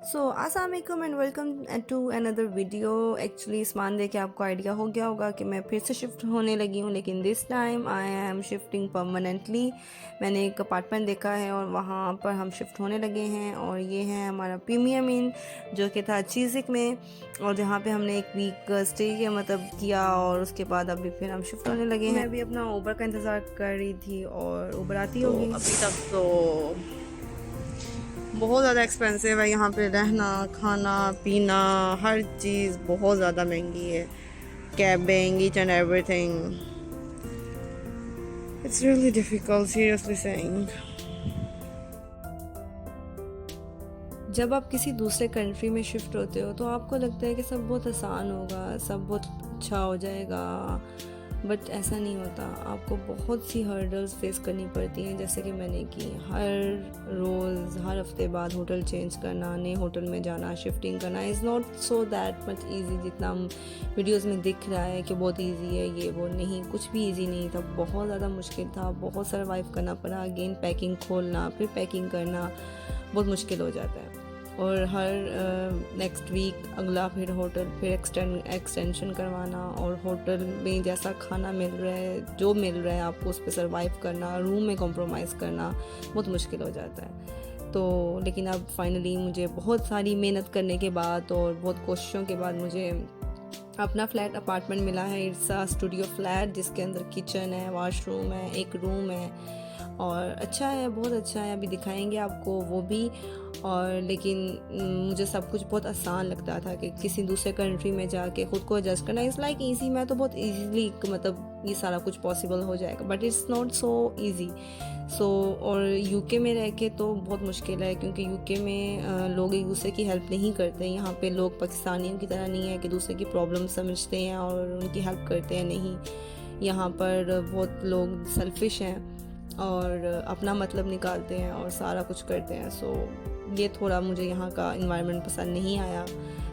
अस्सलाम वालेकुम and welcome to another video. Actually सामान देख के आपको आइडिया हो गया होगा कि मैं फिर से शिफ्ट होने लगी हूँ, लेकिन this time I am shifting permanently. मैंने एक अपार्टमेंट देखा है और वहाँ पर हम शिफ्ट होने लगे हैं। और ये है हमारा प्रीमियम इन, जो कि था चीज़िक में, और जहाँ पे हमने एक वीक स्टे किया किया। और उसके बाद अभी फिर हम शिफ्ट होने लगे हैं। मैं अभी अपना ऊबर का इंतज़ार कर रही थी और ऊबर आती होगी। अभी तक तो बहुत ज़्यादा एक्सपेंसिव है यहाँ पे रहना, खाना पीना, हर चीज़ बहुत ज़्यादा महंगी है। Cabbing, each and everything, it's really difficult, seriously saying. जब आप किसी दूसरे कंट्री में शिफ्ट होते हो तो आपको लगता है कि सब बहुत आसान होगा, सब बहुत अच्छा हो जाएगा, बट ऐसा नहीं होता। आपको बहुत सी हर्डल्स फेस करनी पड़ती हैं, जैसे कि मैंने की। हर रोज़, हर हफ्ते बाद होटल चेंज करना, नए होटल में जाना, शिफ्टिंग करना is not so that much easy जितना हम वीडियोज़ में दिख रहा है कि बहुत ईजी है। ये वो नहीं, कुछ भी ईजी नहीं था, बहुत ज़्यादा मुश्किल था, बहुत सर्वाइव करना पड़ा। अगेन पैकिंग खोलना, फिर पैकिंग करना बहुत मुश्किल हो जाता है। और हर नेक्स्ट वीक अगला फिर होटल, फिर एक्सटेंशन करवाना, और होटल में जैसा खाना मिल रहा है, जो मिल रहा है आपको उस पर सर्वाइव करना, रूम में कॉम्प्रोमाइज़ करना बहुत मुश्किल हो जाता है। तो लेकिन अब फाइनली मुझे बहुत सारी मेहनत करने के बाद और बहुत कोशिशों के बाद मुझे अपना फ्लैट अपार्टमेंट मिला है। इट्स अ स्टूडियो फ्लैट जिसके अंदर किचन है, वॉशरूम है, एक रूम है, और अच्छा है, बहुत अच्छा है। अभी दिखाएंगे आपको वो भी। और लेकिन मुझे सब कुछ बहुत आसान लगता था कि किसी दूसरे कंट्री में जाके ख़ुद को एडजस्ट करना इज़ लाइक ईजी। मैं तो बहुत ईजीली ये सारा कुछ पॉसिबल हो जाएगा, but it's not so easy. और यूके में रह के तो बहुत मुश्किल है, क्योंकि यूके में लोग एक दूसरे की हेल्प नहीं करते। यहाँ पे लोग पाकिस्तानियों की तरह नहीं है कि दूसरे की प्रॉब्लम समझते हैं और उनकी हेल्प करते हैं, नहीं। यहाँ पर बहुत लोग सेल्फिश हैं और अपना मतलब निकालते हैं और सारा कुछ करते हैं। ये थोड़ा मुझे यहाँ का इन्वायरमेंट पसंद नहीं आया।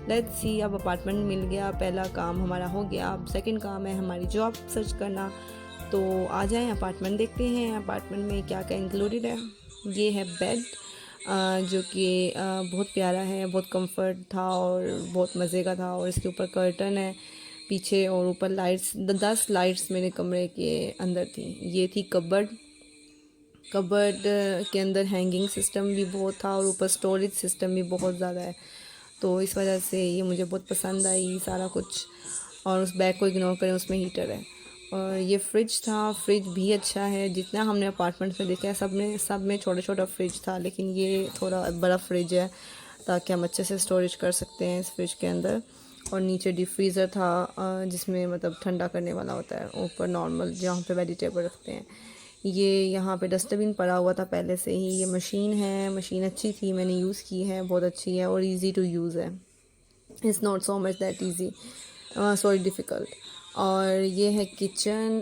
लेट्स सी, अब अपार्टमेंट मिल गया, पहला काम हमारा हो गया। अब सेकंड काम है हमारी जॉब सर्च करना। तो आ जाएं, अपार्टमेंट देखते हैं अपार्टमेंट में क्या क्या इंक्लूडेड है। ये है बेड, जो कि बहुत प्यारा है, बहुत कंफर्ट था और बहुत मज़े का था। और इसके ऊपर कर्टन है पीछे, और ऊपर लाइट्स, 10 लाइट्स मेरे कमरे के अंदर थी। ये थी कबर्ड के अंदर हैंगिंग सिस्टम भी बहुत था, और ऊपर स्टोरेज सिस्टम भी बहुत ज़्यादा है। तो इस वजह से ये मुझे बहुत पसंद आई सारा कुछ। और उस बैग को इग्नोर करें, उसमें हीटर है। और ये फ्रिज था, फ्रिज भी अच्छा है। जितना हमने अपार्टमेंट में देखा है सब में छोटा छोटा फ्रिज था, लेकिन ये थोड़ा बड़ा फ्रिज है ताकि हम अच्छे से स्टोरेज कर सकते हैं इस फ्रिज के अंदर। और नीचे डीप फ्रीज़र था, जिसमें मतलब ठंडा करने वाला होता है। ऊपर नॉर्मल जहाँ पे वेजिटेबल रखते हैं। ये यहाँ पे डस्टबिन पड़ा हुआ था पहले से ही। ये मशीन है, मशीन अच्छी थी, मैंने यूज़ की है, बहुत अच्छी है और इजी टू यूज़ है। It's not so much that easy, sorry difficult. और ये है किचन,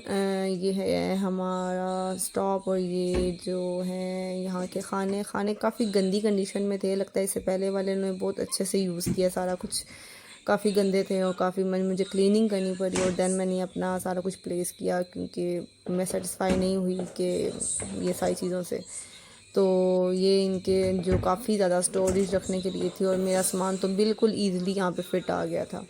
ये है हमारा स्टॉप। और ये जो है यहाँ के खाने काफ़ी गंदी कंडीशन में थे, लगता है इससे पहले वाले ने बहुत अच्छे से यूज़ किया। सारा कुछ काफ़ी गंदे थे और काफ़ी मुझे क्लीनिंग करनी पड़ी। और देन मैंने अपना सारा कुछ प्लेस किया, क्योंकि मैं सेटिस्फाई नहीं हुई कि ये सारी चीज़ों से। तो ये इनके जो काफ़ी ज़्यादा स्टोरेज रखने के लिए थी, और मेरा सामान तो बिल्कुल ईज़िली यहाँ पे फिट आ गया था।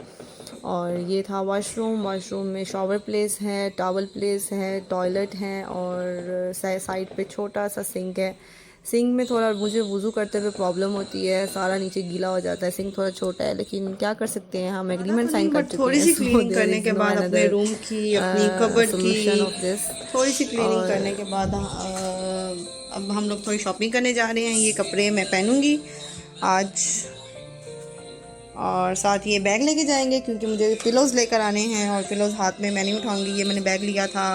और ये था वॉशरूम में शावर प्लेस है, टॉवल प्लेस है, टॉयलेट है, और साइड पे छोटा सा सिंक है। सिंक में थोड़ा मुझे वज़ू करते हुए प्रॉब्लम होती है, सारा नीचे गीला हो जाता है। सिंक थोड़ा छोटा है, लेकिन क्या कर सकते हैं, हम एग्रीमेंट साइन कर चुके थोड़ी हैं। सी सो क्लीनिंग देयर करने इज़ के नो बाद अपने अनदर रूम की, अपनी कबर्ड सोल्यूशन ऑफ की दिस। थोड़ी सी क्लीनिंग और करने के बाद अब हम लोग थोड़ी शॉपिंग करने जा रहे हैं। ये कपड़े मैं पहनूंगी आज, और साथ ये बैग लेके जाएंगे, क्योंकि मुझे पिलोज़ लेकर आने हैं। और पिलोज़ हाथ में मैं नहीं उठाऊंगी। ये मैंने बैग लिया था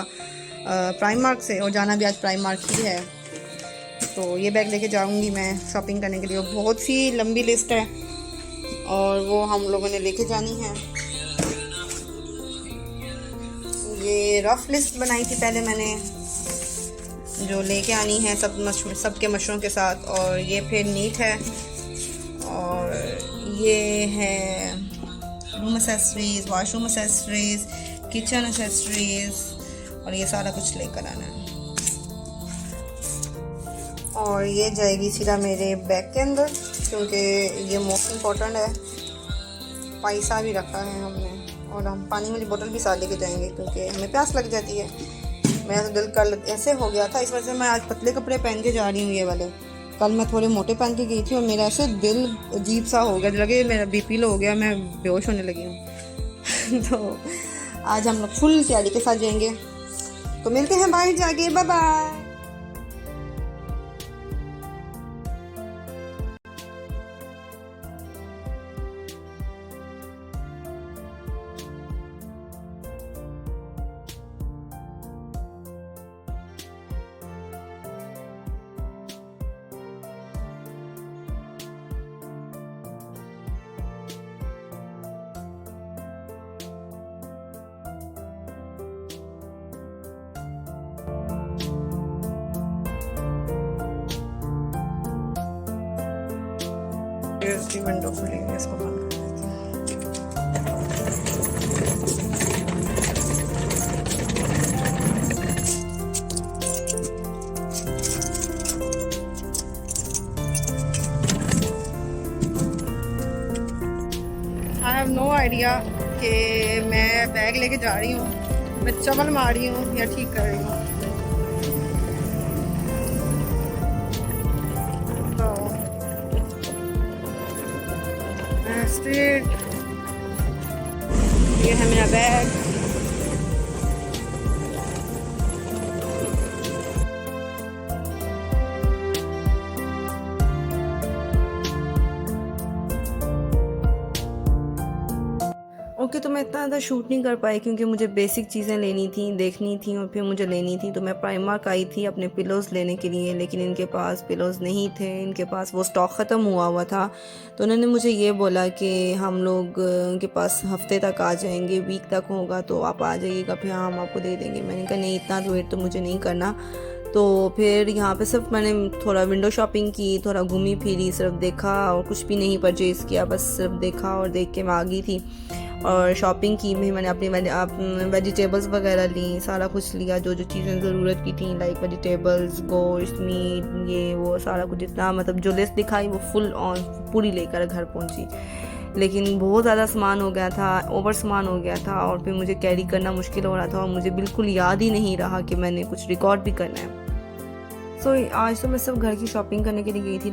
प्राइम मार्क से, और जाना भी आज प्राइम मार्क ही है। तो ये बैग लेके जाऊंगी मैं शॉपिंग करने के लिए। बहुत सी लंबी लिस्ट है और वो हम लोगों ने लेके जानी है। ये रफ़ लिस्ट बनाई थी पहले मैंने, जो लेके आनी है सबके मशरों के साथ। और ये फिर नीट है, और ये है room accessories, washroom accessories, kitchen accessories, और ये सारा कुछ लेकर आना है। और ये जाएगी सीधा मेरे बैग के अंदर। क्योंकि ये मोस्ट इम्पोर्टेंट है। पैसा भी रखा है हमने, और हम पानी वाली बोतल भी साथ लेके जाएंगे क्योंकि हमें प्यास लग जाती है। मेरा तो दिल कल ऐसे हो गया था, इस वजह से मैं आज पतले कपड़े पहन के जा रही हूँ ये वाले। कल मैं थोड़े मोटे पहन के गई थी और मेरा ऐसे दिल अजीब सा हो गया, लगे मेरा बीपी लो हो गया, मैं बेहोश होने लगी हूँ। तो आज हम लोग फुल तैयारी के साथ जाएंगे, तो मिलते हैं बाहर जाके। Bye bye. इसकी विंडो खुली है, इसको बंद कर देती हूँ। आई हैव नो आइडिया कि मैं बैग लेके जा रही हूँ, मैं चवल मार रही हूँ या ठीक कर रही हूँ। स्ट्रीट, ये है मेरा बैग। ओके, तो मैं इतना ज़्यादा शूट नहीं कर पाई क्योंकि मुझे बेसिक चीज़ें लेनी थी, देखनी थी और फिर मुझे लेनी थी। तो मैं प्राइमार्क आई थी अपने पिलोज़ लेने के लिए, लेकिन इनके पास पिलोज़ नहीं थे, इनके पास वो स्टॉक ख़त्म हुआ था। तो उन्होंने मुझे ये बोला कि हम लोग उनके पास हफ्ते तक आ जाएंगे, वीक तक होगा तो आप आ जाइएगा, फिर हम आपको दे देंगे। मैंने कहा नहीं, इतना वेट तो मुझे नहीं करना। तो फिर यहाँ पे सिर्फ मैंने थोड़ा विंडो शॉपिंग की, थोड़ा घूमी फिरी, सिर्फ देखा और कुछ भी नहीं परचेज़ किया, बस सिर्फ देखा और देख के मैं आ गई थी। और शॉपिंग की भी मैंने अपनी वेजिटेबल्स वगैरह ली, सारा कुछ लिया जो जो चीज़ें ज़रूरत की थी, लाइक वेजिटेबल्स, गोश्त, मीट, ये वो सारा कुछ, जितना मतलब जो लिस्ट दिखाई वो फुल ऑन पूरी लेकर घर पहुंची। लेकिन बहुत ज़्यादा सामान हो गया था, ओवर सामान हो गया था और फिर मुझे कैरी करना मुश्किल हो रहा था और मुझे बिल्कुल याद ही नहीं रहा कि मैंने कुछ रिकॉर्ड भी करना है। सो आज तो मैं सिर्फ घर की शॉपिंग करने के लिए गई थी।